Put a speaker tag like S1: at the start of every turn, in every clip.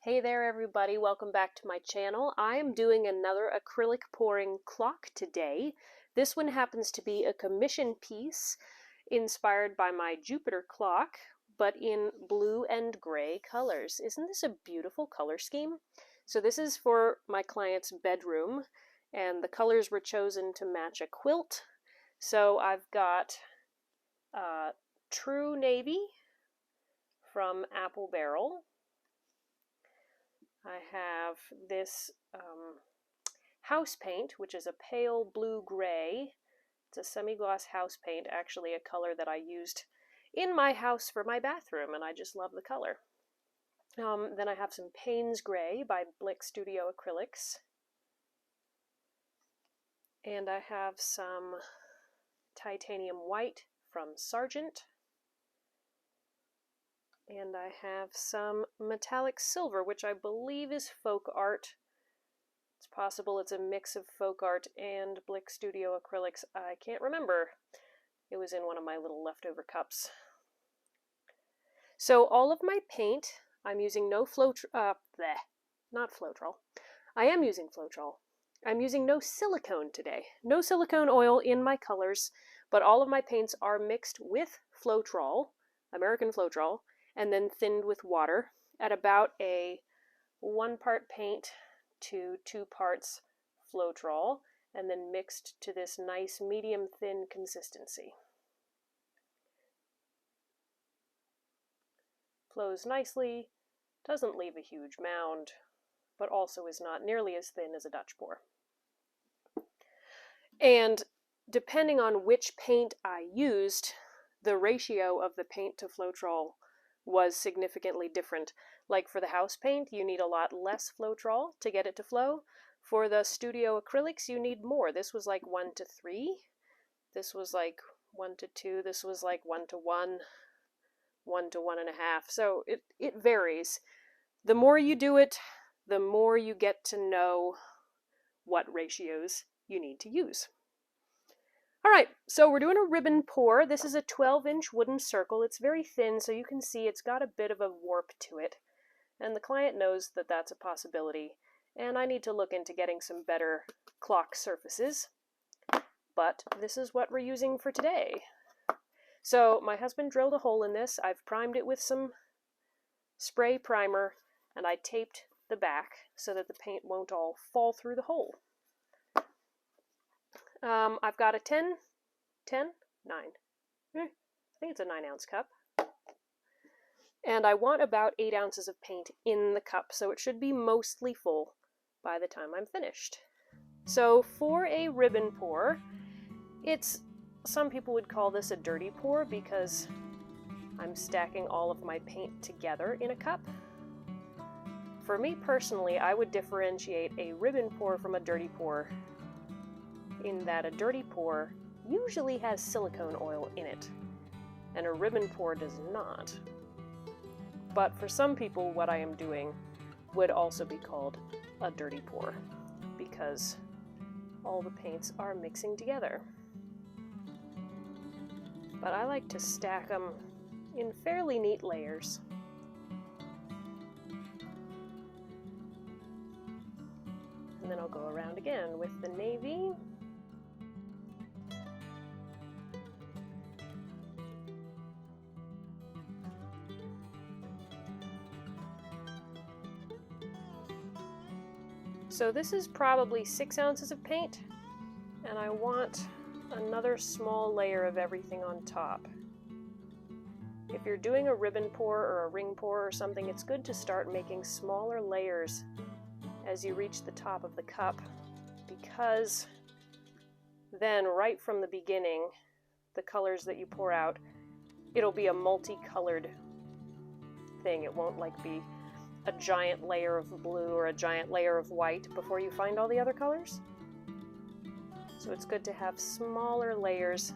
S1: Hey there everybody, welcome back to my channel. I am doing another acrylic pouring clock today. This one happens to be a commission piece inspired by my Jupiter clock, but in blue and gray colors. Isn't this a beautiful color scheme? So this is for my client's bedroom, and the colors were chosen to match a quilt. So I've got True Navy from Apple Barrel. I have this house paint, which is a pale blue-gray. It's a semi-gloss house paint, actually a color that I used in my house for my bathroom, and I just love the color. Then I have some Payne's Gray by Blick Studio Acrylics. And I have some titanium white from Sargent. And I have some metallic silver, which I believe is FolkArt. It's possible it's a mix of FolkArt and Blick Studio Acrylics. I can't remember. It was in one of my little leftover cups. So all of my paint, I'm using no not Floetrol. I am using Floetrol. I'm using no silicone today. No silicone oil in my colors, but all of my paints are mixed with Floetrol, American Floetrol, and then thinned with water at about a 1 part paint to 2 parts Floetrol, and then mixed to this nice medium thin consistency. Flows nicely, doesn't leave a huge mound, but also is not nearly as thin as a Dutch pour. And depending on which paint I used, the ratio of the paint to Floetrol was significantly different. Like for the house paint, you need a lot less Floetrol to get it to flow. For the studio acrylics, you need more. This was like 1 to 3. This was like 1 to 2. This was like 1 to 1, 1 to 1.5. So it varies. The more you do it, the more you get to know what ratios you need to use. Alright, so we're doing a ribbon pour. This is a 12-inch wooden circle. It's very thin, so you can see it's got a bit of a warp to it. And the client knows that that's a possibility. And I need to look into getting some better clock surfaces. But this is what we're using for today. So my husband drilled a hole in this. I've primed it with some spray primer, and I taped the back so that the paint won't all fall through the hole. I've got a 9. I think it's a 9-ounce cup. And I want about 8 ounces of paint in the cup, so it should be mostly full by the time I'm finished. So for a ribbon pour, some people would call this a dirty pour because I'm stacking all of my paint together in a cup. For me personally, I would differentiate a ribbon pour from a dirty pour in that a dirty pour usually has silicone oil in it, and a ribbon pour does not. But for some people, what I am doing would also be called a dirty pour, because all the paints are mixing together. But I like to stack them in fairly neat layers. And then I'll go around again with the navy. So this is probably 6 ounces of paint, and I want another small layer of everything on top. If you're doing a ribbon pour or a ring pour or something, it's good to start making smaller layers as you reach the top of the cup, because then right from the beginning, the colors that you pour out, it'll be a multicolored thing. It won't like be a giant layer of blue or a giant layer of white before you find all the other colors. So it's good to have smaller layers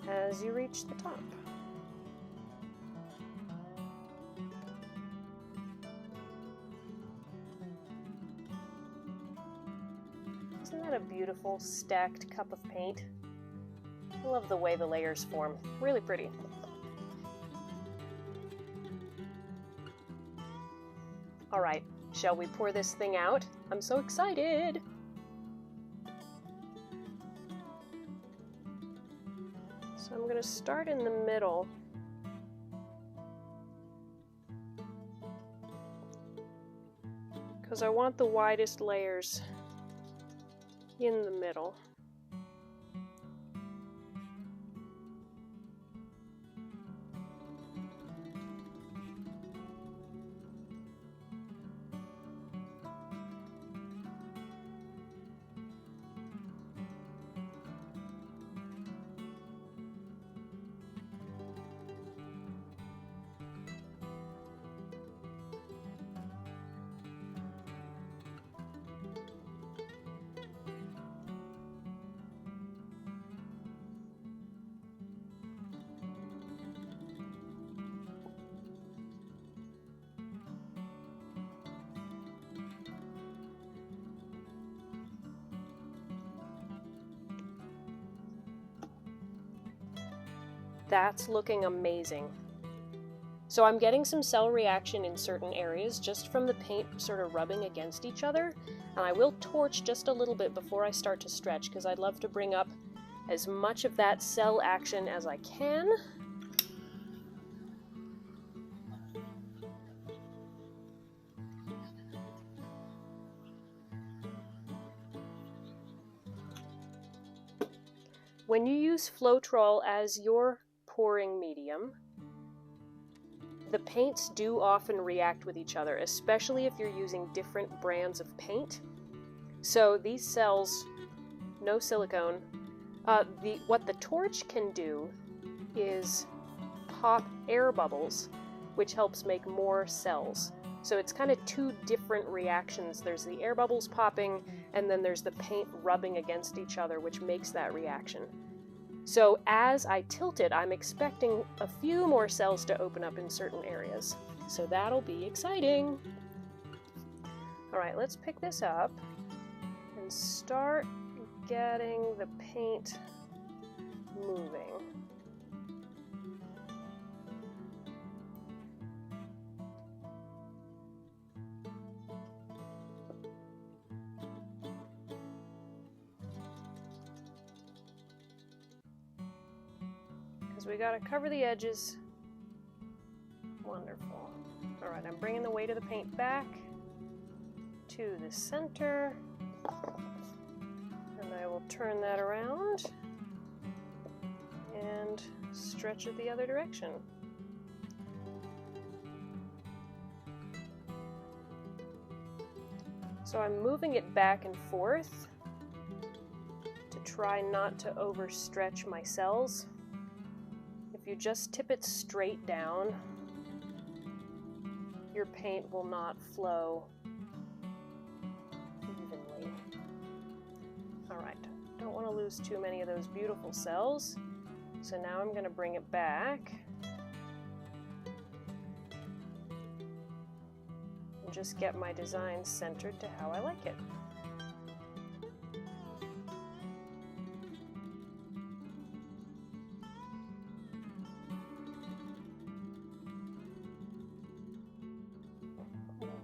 S1: as you reach the top. Isn't that a beautiful stacked cup of paint? I love the way the layers form. Really pretty. All right, shall we pour this thing out? I'm so excited. So I'm going to start in the middle. Because I want the widest layers in the middle. That's looking amazing. So I'm getting some cell reaction in certain areas just from the paint sort of rubbing against each other. And I will torch just a little bit before I start to stretch because I'd love to bring up as much of that cell action as I can. When you use Floetrol as your pouring medium, the paints do often react with each other, especially if you're using different brands of paint. So these cells, no silicone, what the torch can do is pop air bubbles, which helps make more cells. So it's kind of two different reactions. There's the air bubbles popping, and then there's the paint rubbing against each other, which makes that reaction. So as I tilt it, I'm expecting a few more cells to open up in certain areas. So that'll be exciting. All right, let's pick this up and start getting the paint moving. We gotta cover the edges. Wonderful. All right, I'm bringing the weight of the paint back to the center, and I will turn that around and stretch it the other direction. So I'm moving it back and forth to try not to overstretch my cells. If you just tip it straight down, your paint will not flow evenly. All right, don't want to lose too many of those beautiful cells. So now I'm going to bring it back and just get my design centered to how I like it.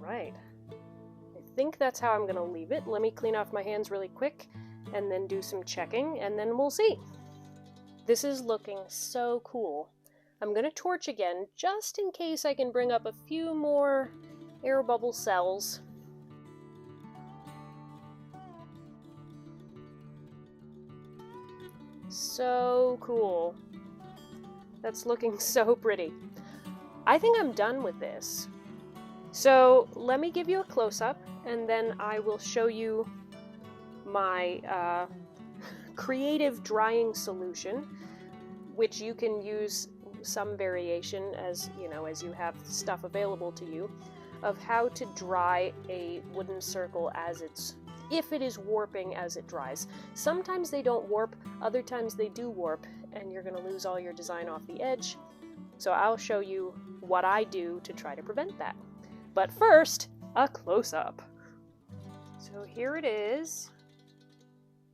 S1: Right. I think that's how I'm going to leave it. Let me clean off my hands really quick and then do some checking, and then we'll see. This is looking so cool. I'm going to torch again just in case I can bring up a few more air bubble cells. So cool. That's looking so pretty. I think I'm done with this. So let me give you a close-up, and then I will show you my creative drying solution, which you can use some variation as you have stuff available to you, of how to dry a wooden circle if it is warping as it dries. Sometimes they don't warp, other times they do warp, and you're going to lose all your design off the edge. So I'll show you what I do to try to prevent that. But first, a close-up. So here it is.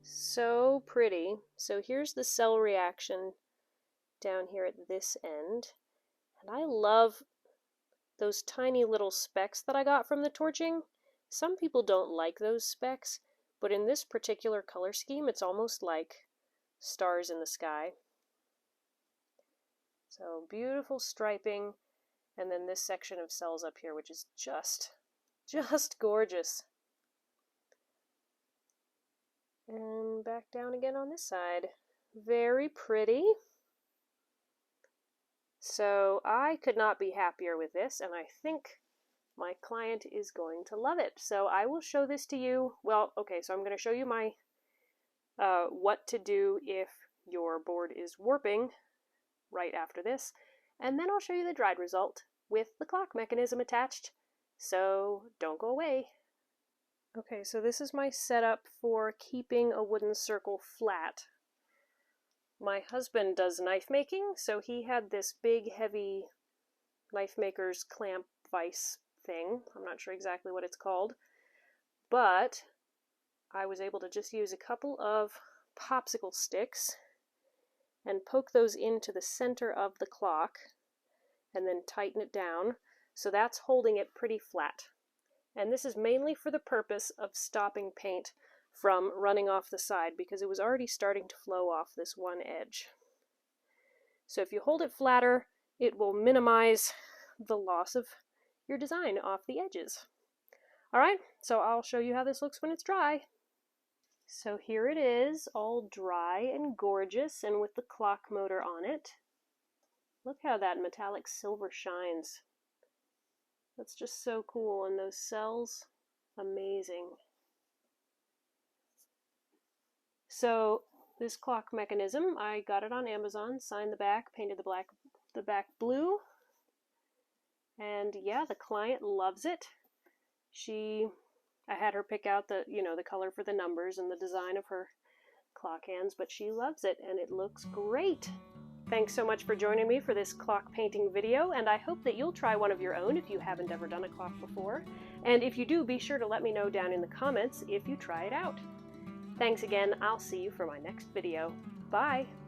S1: So pretty. So here's the cell reaction down here at this end. And I love those tiny little specks that I got from the torching. Some people don't like those specks, but in this particular color scheme, it's almost like stars in the sky. So beautiful striping, and then this section of cells up here, which is just gorgeous. And back down again on this side. Very pretty. So I could not be happier with this, and I think my client is going to love it. So I will show this to you. Well, okay, so I'm going to show you my what to do if your board is warping right after this, and then I'll show you the dried result with the clock mechanism attached. So don't go away. Okay, so this is my setup for keeping a wooden circle flat. My husband does knife making, so he had this big, heavy knife maker's clamp vise thing. I'm not sure exactly what it's called, but I was able to just use a couple of popsicle sticks and poke those into the center of the clock and then tighten it down. So that's holding it pretty flat. And this is mainly for the purpose of stopping paint from running off the side, because it was already starting to flow off this one edge. So if you hold it flatter, it will minimize the loss of your design off the edges. Alright, so I'll show you how this looks when it's dry. So here it is, all dry and gorgeous and with the clock motor on it. Look how that metallic silver shines. That's just so cool, and those cells, amazing. So this clock mechanism, I got it on Amazon, signed the back, painted the back blue, and yeah, the client loves it. I had her pick out the color for the numbers and the design of her clock hands, but she loves it and it looks great. Thanks so much for joining me for this clock painting video, and I hope that you'll try one of your own if you haven't ever done a clock before. And if you do, be sure to let me know down in the comments if you try it out. Thanks again. I'll see you for my next video. Bye!